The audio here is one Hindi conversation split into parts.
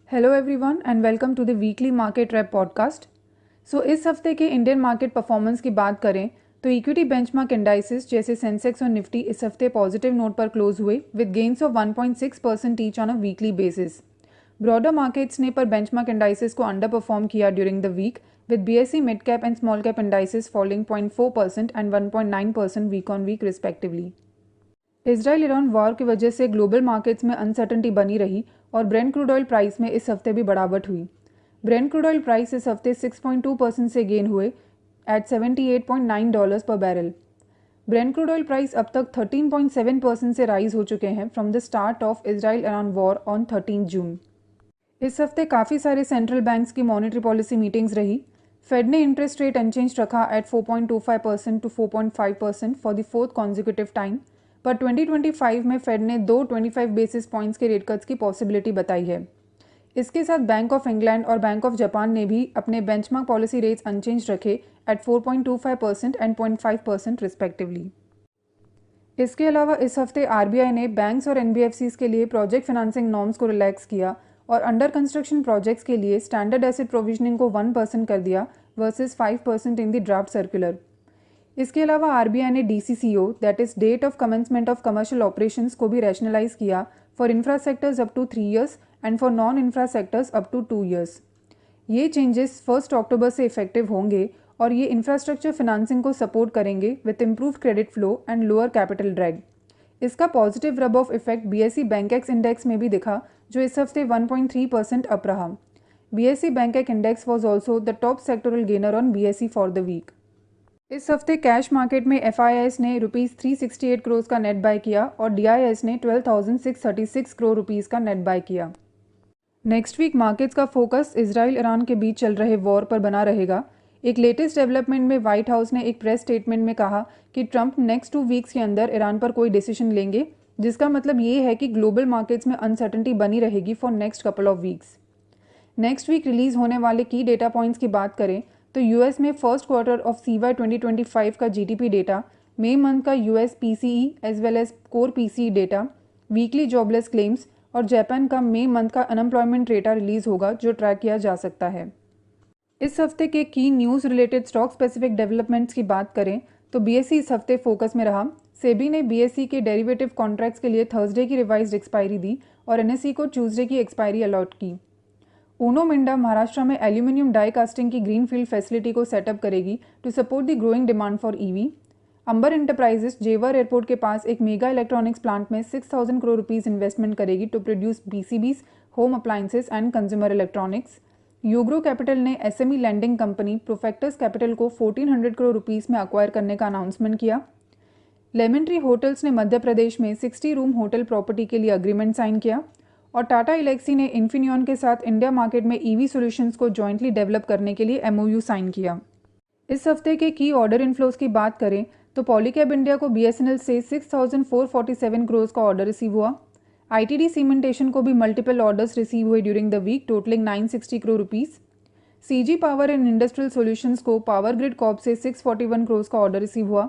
Hello everyone and welcome to the weekly market wrap podcast. इस हफ्ते के इंडियन मार्केट परफॉर्मेंस की बात करें तो इक्विटी बेंचमार्क इंडाइसेस जैसे सेंसेक्स और निफ्टी इस हफ्ते पॉजिटिव नोट पर क्लोज हुए with gains of 1.6% each on a weekly basis. Broader markets ने पर बेंचमार्क इंडाइसेस को अंडर परफॉर्म किया during the week with BSE mid cap and small cap indices falling 0.4% and 1.9% week on week respectively. Israel Iran war की वजह से ग्लोबल मार्केट्स में अनसर्टेनिटी बनी रही और ब्रेंट क्रूड ऑयल प्राइस में इस हफ्ते भी बढ़ावट हुई। ब्रेंट क्रूड ऑयल प्राइस इस हफ्ते 6.2% से गेन हुए एट $78.9 पर barrel. Brent crude oil price अब तक 13.7% से राइज हो चुके हैं from the start of Israel Iran war on 13 June. इस हफ्ते काफ़ी सारे सेंट्रल बैंक्स की मॉनेटरी पॉलिसी मीटिंग्स रही। फेड ने इंटरेस्ट रेट अनचेंज रखा at 4.25% to 4.5% for the fourth consecutive time, पर 2025 में फेड ने 25 बेसिस पॉइंट्स के रेट कट्स की पॉसिबिलिटी बताई है। इसके साथ बैंक ऑफ इंग्लैंड और बैंक ऑफ जापान ने भी अपने बेंचमार्क पॉलिसी रेट्स अनचेंज रखे एट 4.25% एंड 0.5% रिस्पेक्टिवली। इसके अलावा इस हफ्ते आरबीआई ने बैंक्स और एनबीएफसीज के लिए प्रोजेक्ट फाइनेंसिंग नॉर्म्स को रिलैक्स किया और अंडर कंस्ट्रक्शन प्रोजेक्ट्स के लिए स्टैंडर्ड एसेट प्रोविजनिंग को 1% कर दिया versus 5% in the draft circular. इसके अलावा आरबीआई ने DCCO that is date of commencement of commercial operations को भी रैशनलाइज किया for infra sectors up to 3 years and for non infra sectors up to 2 years. ये चेंजेस 1 अक्टूबर से इफेक्टिव होंगे और ये इंफ्रास्ट्रक्चर फिनेंसिंग को सपोर्ट करेंगे with improved credit flow and lower capital drag. इसका positive rub off effect BSE Bankex index में भी दिखा जो इस हफ्ते 1.3% अप रहा। BSE Bankex index was also the top sectoral gainer on BSE for the week. इस हफ्ते कैश मार्केट में एफआईआईएस ने ₹368 करोड़ का नेट बाय किया और डीआईएस ने 12,636 करोड़ रुपीस का नेट बाय किया। नेक्स्ट वीक मार्केट्स का फोकस इजराइल ईरान के बीच चल रहे वॉर पर बना रहेगा। एक लेटेस्ट डेवलपमेंट में व्हाइट हाउस ने एक प्रेस स्टेटमेंट में कहा कि ट्रंप नेक्स्ट 2 वीक्स के अंदर ईरान पर कोई डिसीजन लेंगे, जिसका मतलब ये है कि ग्लोबल मार्केट्स में अनसर्टेनिटी बनी रहेगी for next couple of weeks. Next week release होने वाले की डेटा पॉइंट्स की बात करें तो यूएस में फर्स्ट क्वार्टर ऑफ सीवाई 2025 का जीडीपी डेटा, मई मंथ का US PCE as well as core PCE data, weekly jobless claims और जापान का मई मंथ का अनएम्प्लॉयमेंट डेटा रिलीज होगा जो ट्रैक किया जा सकता है। इस हफ्ते के की news related stock specific developments की बात करें तो बीएसई इस हफ्ते फोकस में रहा। सेबी ने बीएसई के डेरिवेटिव कॉन्ट्रैक्ट्स के लिए थर्सडे की रिवाइज्ड एक्सपायरी दी और एनएसई को ट्यूसडे की एक्सपायरी अलॉट की। ऊनो मिंडा महाराष्ट्र में एल्यूमिनियम डाई कास्टिंग की ग्रीनफील्ड फैसिलिटी को सेटअप करेगी to support the growing demand for EV. Amber Enterprises Jewar airport के पास एक मेगा इलेक्ट्रॉनिक्स प्लांट में 6,000 करोड़ रुपीस इन्वेस्टमेंट करेगी to produce PCBs, home appliances and consumer electronics. UGRO capital ने SME lending company Profectus capital को 1,400 करोड़ रुपीस में अक्वायर करने का अनाउंसमेंट किया। लेमन ट्री होटल्स ने मध्य प्रदेश में 60 रूम होटल प्रॉपर्टी के लिए अग्रीमेंट साइन किया और टाटा इलेक्सी ने इन्फिनियन के साथ इंडिया मार्केट में ईवी सॉल्यूशंस को जॉइंटली डेवलप करने के लिए एमओयू साइन किया। इस हफ्ते के की ऑर्डर इनफ्लोज की बात करें तो पॉलीकैब इंडिया को बीएसएनएल से 6,447 करोड़ का ऑर्डर रिसीव हुआ। आईटीडी सीमेंटेशन को भी मल्टीपल ऑर्डर्स रिसीव हुए during the week totalling 960 crore rupees. CG power and industrial solutions को पावर ग्रिड कॉर्प से 641 करोड़ का ऑर्डर रिसीव हुआ।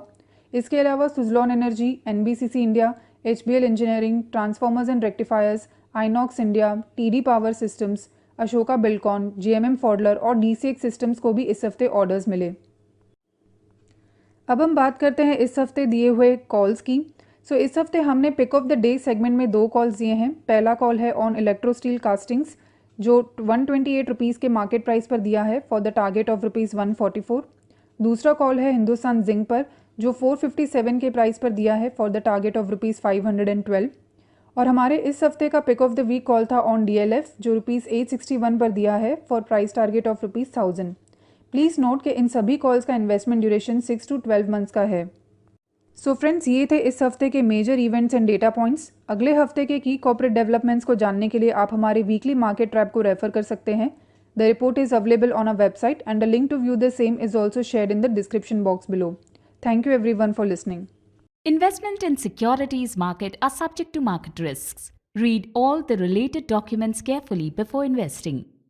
इसके अलावा Suzlon energy, NBCC India, HBL engineering, transformers and rectifiers, Inox India, TD power systems, Ashoka buildcon, GMM Pfaudler और डीसीएक्स सिस्टम्स को भी इस हफ्ते ऑर्डर्स मिले। अब हम बात करते हैं इस हफ्ते दिए हुए कॉल्स की। इस हफ्ते हमने pick of the day segment में 2 कॉल्स दिए हैं। पहला कॉल है ऑन इलेक्ट्रो स्टील कास्टिंग्स जो 128 रुपीज़ के मार्केट प्राइस पर दिया है फॉर द टारगेट ऑफ ₹144। दूसरा कॉल है हिंदुस्तान जिंक पर जो 457 के प्राइस पर दिया है फॉर द टारगेट ऑफ ₹512। और हमारे इस हफ्ते का pick of the week call था ऑन डीएलएफ जो ₹861 पर दिया है for price target of ₹1000। Please note कि इन सभी कॉल्स का इन्वेस्टमेंट ड्यूरेशन 6 to 12 मंथ्स का है। फ्रेंड्स, ये थे इस हफ्ते के major events and data points. अगले हफ्ते के की कॉर्पोरेट डेवलपमेंट्स को जानने के लिए आप हमारे वीकली मार्केट ट्रैप को रेफर कर सकते हैं। The report is available on a website and the link to view the same is also shared in the description box below. Thank you everyone for listening. Investment in securities market are subject to market risks. Read all the related documents carefully before investing.